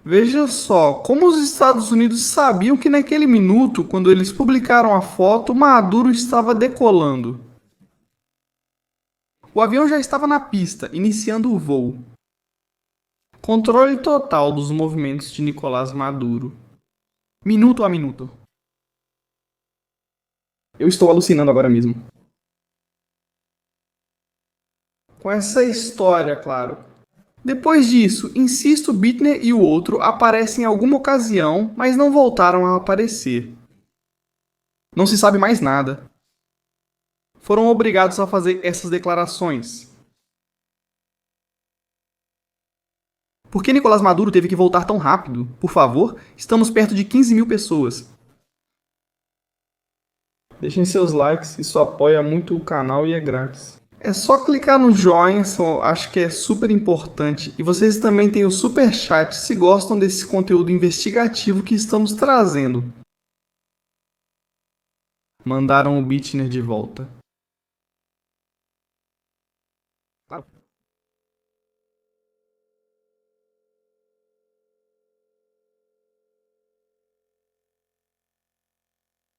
Veja só, como os Estados Unidos sabiam que naquele minuto, quando eles publicaram a foto, Maduro estava decolando. O avião já estava na pista, iniciando o voo. Controle total dos movimentos de Nicolás Maduro. Minuto a minuto. Eu estou alucinando agora mesmo. Com essa história, claro. Depois disso, Insisto, Bittner e o outro aparecem em alguma ocasião, mas não voltaram a aparecer. Não se sabe mais nada. Foram obrigados a fazer essas declarações. Por que Nicolás Maduro teve que voltar tão rápido? Por favor, estamos perto de 15.000 pessoas. Deixem seus likes, isso apoia muito o canal e é grátis. É só clicar no joinha, acho que é super importante. E vocês também têm o super chat se gostam desse conteúdo investigativo que estamos trazendo. Mandaram o Bittner de volta. Claro.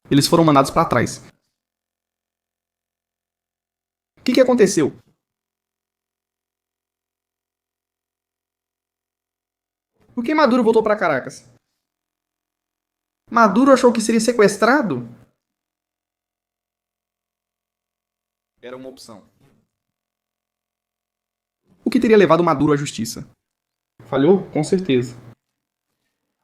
Eles foram mandados para trás. O que aconteceu? Por que Maduro voltou para Caracas? Maduro achou que seria sequestrado? Era uma opção. O que teria levado Maduro à justiça? Falhou? Com certeza.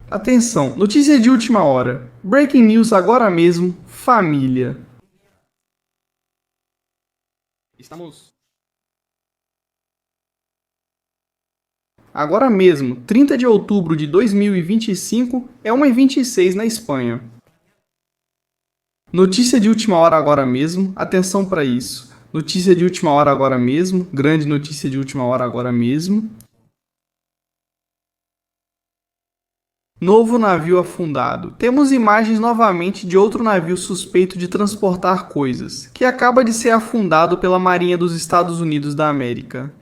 Atenção, notícia de última hora. Breaking news agora mesmo, família. Estamos... Agora mesmo, 30 de outubro de 2025, é 1h26 na Espanha. Notícia de última hora agora mesmo, atenção para isso. Notícia de última hora agora mesmo, grande notícia de última hora agora mesmo. Novo navio afundado. Temos imagens novamente de outro navio suspeito de transportar coisas, que acaba de ser afundado pela Marinha dos Estados Unidos da América.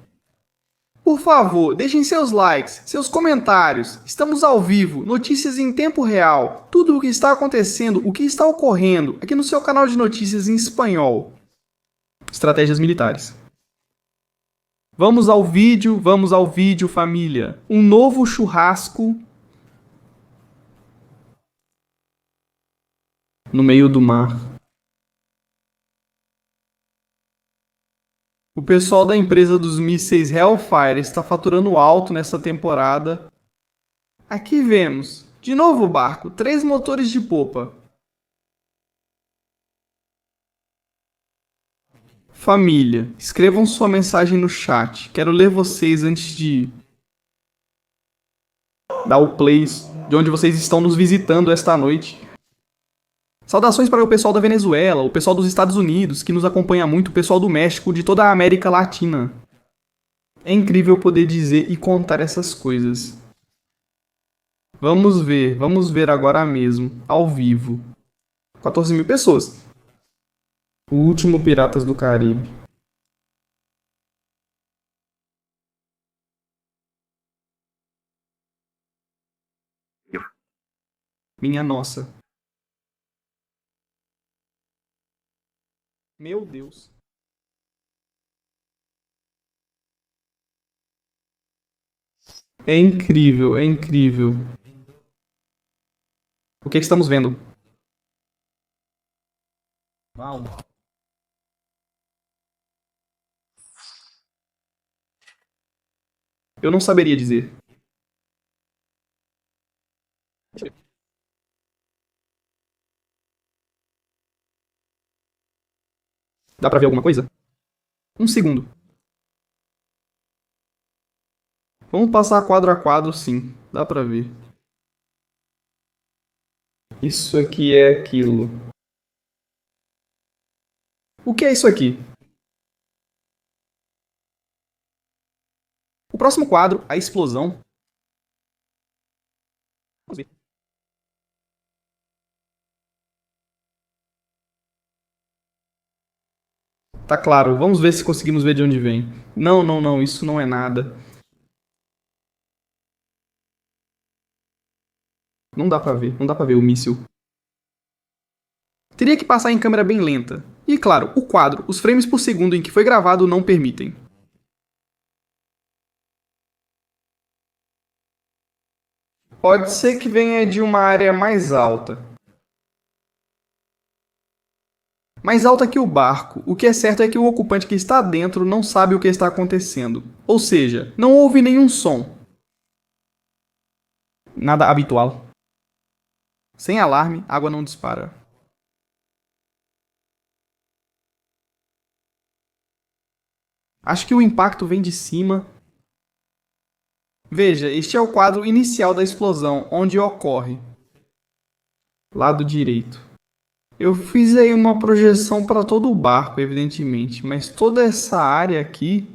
Por favor, deixem seus likes, seus comentários. Estamos ao vivo, notícias em tempo real, tudo o que está acontecendo, o que está ocorrendo, aqui no seu canal de notícias em espanhol. Estratégias militares. Vamos ao vídeo, família. Um novo churrasco no meio do mar. O pessoal da empresa dos mísseis Hellfire está faturando alto nessa temporada. Aqui vemos, de novo o barco, 3 motores de popa. Família, escrevam sua mensagem no chat. Quero ler vocês antes de dar o play de onde vocês estão nos visitando esta noite. Saudações para o pessoal da Venezuela, o pessoal dos Estados Unidos, que nos acompanha muito, o pessoal do México, de toda a América Latina. É incrível poder dizer e contar essas coisas. Vamos ver agora mesmo, ao vivo. 14.000 pessoas. O último Piratas do Caribe. Minha nossa. Meu Deus. É incrível, é incrível. O que estamos vendo? Uau. Eu não saberia dizer. Dá pra ver alguma coisa? Um segundo. Vamos passar quadro a quadro, sim. Dá pra ver. Isso aqui é aquilo. O que é isso aqui? O próximo quadro, a explosão. Vamos ver. Tá claro, vamos ver se conseguimos ver de onde vem. Não, isso não é nada. Não dá pra ver o míssil. Teria que passar em câmera bem lenta. E claro, o quadro, os frames por segundo em que foi gravado não permitem. Pode ser que venha de uma área mais alta. Mais alta que o barco. O que é certo é que o ocupante que está dentro não sabe o que está acontecendo. Ou seja, não houve nenhum som. Nada habitual. Sem alarme, água não dispara. Acho que o impacto vem de cima. Veja, este é o quadro inicial da explosão, onde ocorre. Lado direito. Eu fiz aí uma projeção para todo o barco, evidentemente, mas toda essa área aqui...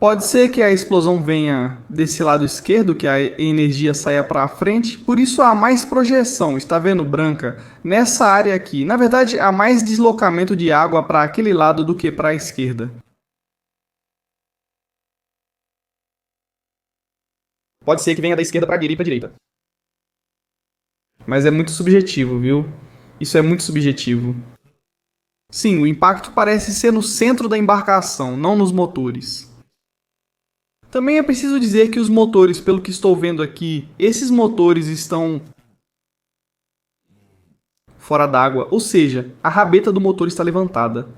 Pode ser que a explosão venha desse lado esquerdo, que a energia saia para frente, por isso há mais projeção, está vendo, Branca? Nessa área aqui. Na verdade, há mais deslocamento de água para aquele lado do que para a esquerda. Pode ser que venha da esquerda para a direita e para a direita. Mas é muito subjetivo, viu? Isso é muito subjetivo. Sim, o impacto parece ser no centro da embarcação, não nos motores. Também é preciso dizer que os motores, pelo que estou vendo aqui, esses motores estão fora d'água, ou seja, a rabeta do motor está levantada.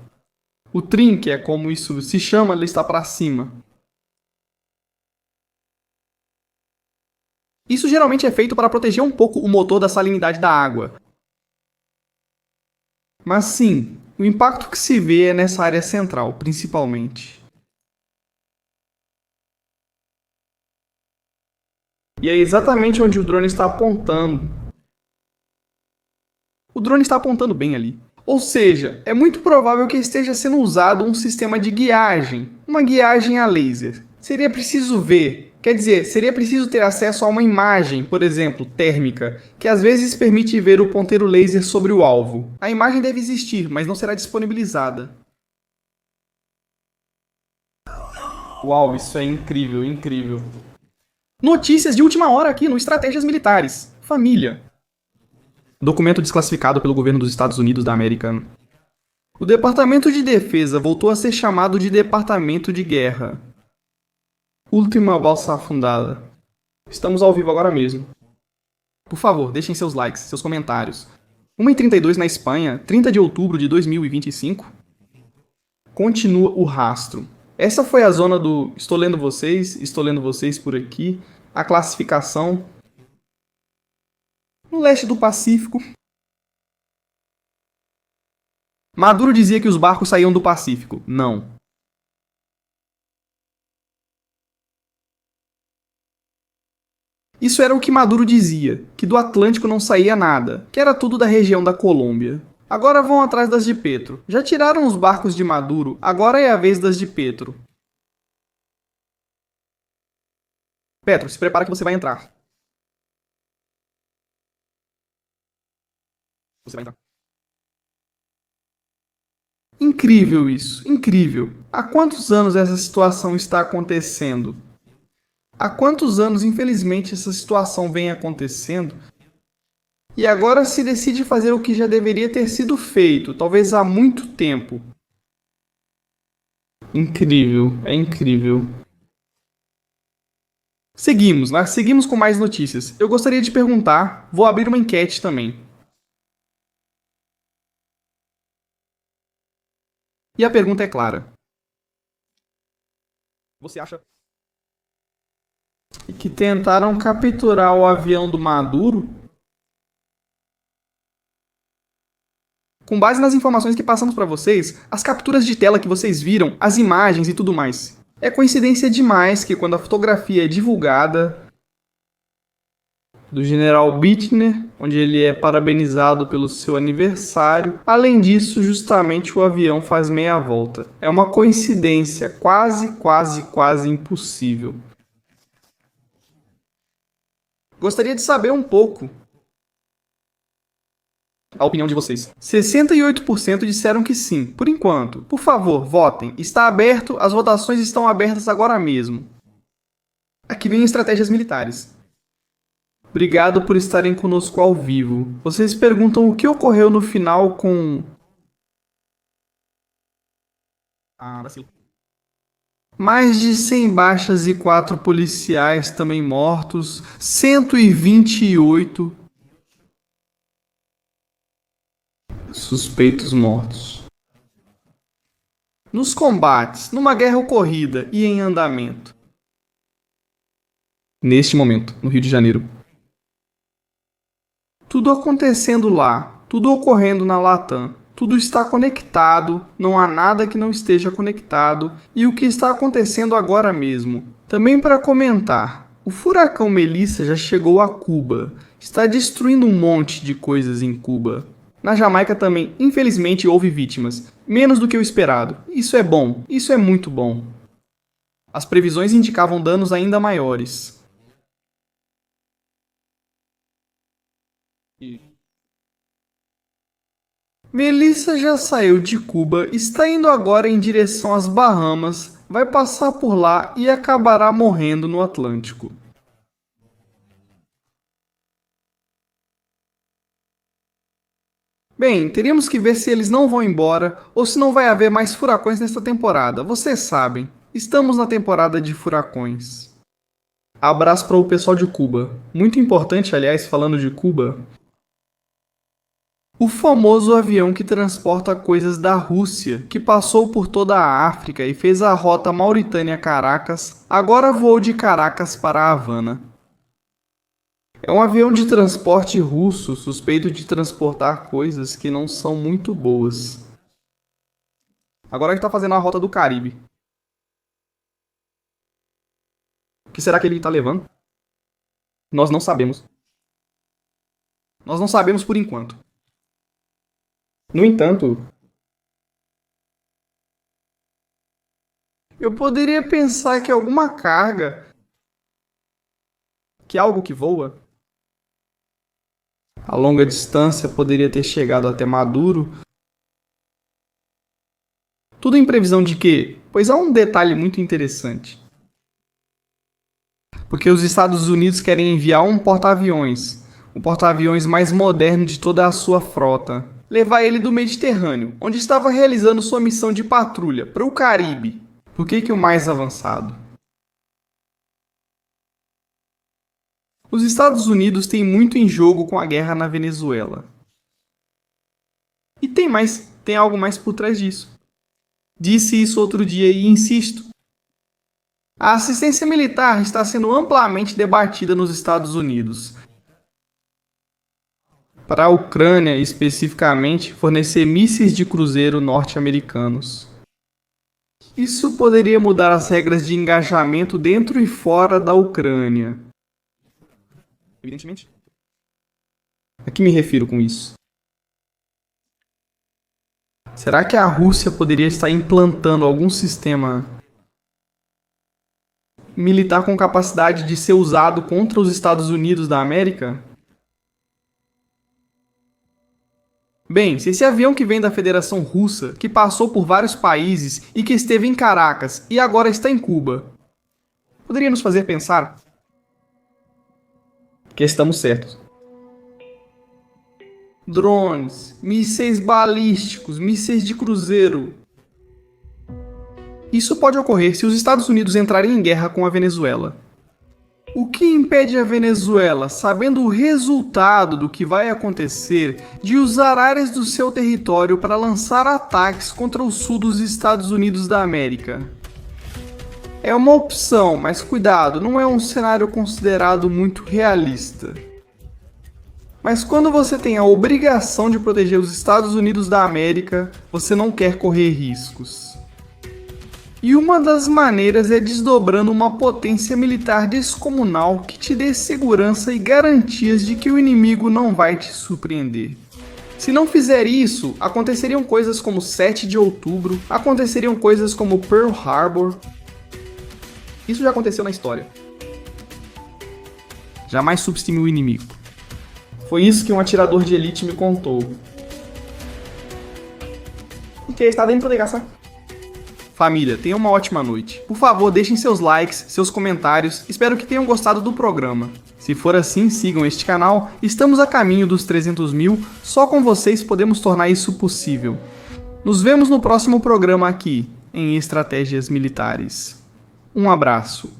O trim, que é como isso se chama, ele está para cima. Isso geralmente é feito para proteger um pouco o motor da salinidade da água. Mas sim, o impacto que se vê é nessa área central, principalmente. E é exatamente onde o drone está apontando. O drone está apontando bem ali. Ou seja, é muito provável que esteja sendo usado um sistema de guiagem, uma guiagem a laser. Seria preciso ver, quer dizer, seria preciso ter acesso a uma imagem, por exemplo, térmica, que às vezes permite ver o ponteiro laser sobre o alvo. A imagem deve existir, mas não será disponibilizada. Uau, isso é incrível, incrível. Notícias de última hora aqui no Estratégias Militares. Família. Documento desclassificado pelo governo dos Estados Unidos da América. O Departamento de Defesa voltou a ser chamado de Departamento de Guerra. Última balsa afundada. Estamos ao vivo agora mesmo. Por favor, deixem seus likes, seus comentários. 1h32 na Espanha, 30 de outubro de 2025. Continua o rastro. Essa foi a zona do estou lendo vocês por aqui. A classificação. No leste do Pacífico. Maduro dizia que os barcos saíam do Pacífico. Não. Isso era o que Maduro dizia, que do Atlântico não saía nada, que era tudo da região da Colômbia. Agora vão atrás das de Petro. Já tiraram os barcos de Maduro, agora é a vez das de Petro. Petro, se prepara que você vai entrar. Você vai entrar. Incrível isso, incrível. Há quantos anos essa situação está acontecendo? Há quantos anos, infelizmente, essa situação vem acontecendo? E agora se decide fazer o que já deveria ter sido feito, talvez há muito tempo. Incrível, é incrível. Seguimos com mais notícias. Eu gostaria de perguntar, vou abrir uma enquete também. E a pergunta é clara. Você acha que tentaram capturar o avião do Maduro? Com base nas informações que passamos para vocês, as capturas de tela que vocês viram, as imagens e tudo mais. É coincidência demais que quando a fotografia é divulgada do general Bittner, onde ele é parabenizado pelo seu aniversário, além disso, justamente o avião faz meia volta. É uma coincidência quase impossível. Gostaria de saber um pouco a opinião de vocês. 68% disseram que sim, por enquanto. Por favor, votem. Está aberto, as votações estão abertas agora mesmo. Aqui vem estratégias militares. Obrigado por estarem conosco ao vivo. Vocês perguntam o que ocorreu no final com... Brasil. Mais de 100 baixas e 4 policiais também mortos. 128 suspeitos mortos. Nos combates, numa guerra ocorrida e em andamento. Neste momento, no Rio de Janeiro. Tudo acontecendo lá, tudo ocorrendo na Latam. Tudo está conectado, não há nada que não esteja conectado. E o que está acontecendo agora mesmo? Também para comentar, o furacão Melissa já chegou a Cuba. Está destruindo um monte de coisas em Cuba. Na Jamaica também, infelizmente, houve vítimas. Menos do que o esperado. Isso é bom, isso é muito bom. As previsões indicavam danos ainda maiores. Melissa já saiu de Cuba, está indo agora em direção às Bahamas, vai passar por lá e acabará morrendo no Atlântico. Bem, teríamos que ver se eles não vão embora ou se não vai haver mais furacões nesta temporada. Vocês sabem, estamos na temporada de furacões. Abraço para o pessoal de Cuba. Muito importante, aliás, falando de Cuba. O famoso avião que transporta coisas da Rússia, que passou por toda a África e fez a rota Mauritânia-Caracas, agora voou de Caracas para Havana. É um avião de transporte russo suspeito de transportar coisas que não são muito boas. Agora ele está fazendo a rota do Caribe. O que será que ele está levando? Nós não sabemos. Nós não sabemos por enquanto. No entanto, eu poderia pensar que alguma carga, que algo que voa, a longa distância poderia ter chegado até Maduro. Tudo em previsão de quê? Pois há um detalhe muito interessante. Porque os Estados Unidos querem enviar um porta-aviões, o porta-aviões mais moderno de toda a sua frota, levar ele do Mediterrâneo, onde estava realizando sua missão de patrulha, para o Caribe. Por que o mais avançado? Os Estados Unidos têm muito em jogo com a guerra na Venezuela. E tem algo mais por trás disso. Disse isso outro dia e insisto. A assistência militar está sendo amplamente debatida nos Estados Unidos. Para a Ucrânia, especificamente, fornecer mísseis de cruzeiro norte-americanos. Isso poderia mudar as regras de engajamento dentro e fora da Ucrânia. Evidentemente. A que me refiro com isso? Será que a Rússia poderia estar implantando algum sistema militar com capacidade de ser usado contra os Estados Unidos da América? Bem, se esse avião que vem da Federação Russa, que passou por vários países e que esteve em Caracas e agora está em Cuba, poderia nos fazer pensar que estamos certos. Drones, mísseis balísticos, mísseis de cruzeiro. Isso pode ocorrer se os Estados Unidos entrarem em guerra com a Venezuela. O que impede a Venezuela, sabendo o resultado do que vai acontecer, de usar áreas do seu território para lançar ataques contra o sul dos Estados Unidos da América? É uma opção, mas cuidado, não é um cenário considerado muito realista. Mas quando você tem a obrigação de proteger os Estados Unidos da América, você não quer correr riscos. E uma das maneiras é desdobrando uma potência militar descomunal que te dê segurança e garantias de que o inimigo não vai te surpreender. Se não fizer isso, aconteceriam coisas como 7 de outubro, aconteceriam coisas como Pearl Harbor. Isso já aconteceu na história. Jamais subestime o inimigo. Foi isso que um atirador de elite me contou. O que está dentro da ligação? Família, tenham uma ótima noite. Por favor, deixem seus likes, seus comentários. Espero que tenham gostado do programa. Se for assim, sigam este canal. Estamos a caminho dos 300 mil. Só com vocês podemos tornar isso possível. Nos vemos no próximo programa aqui, em Estratégias Militares. Um abraço.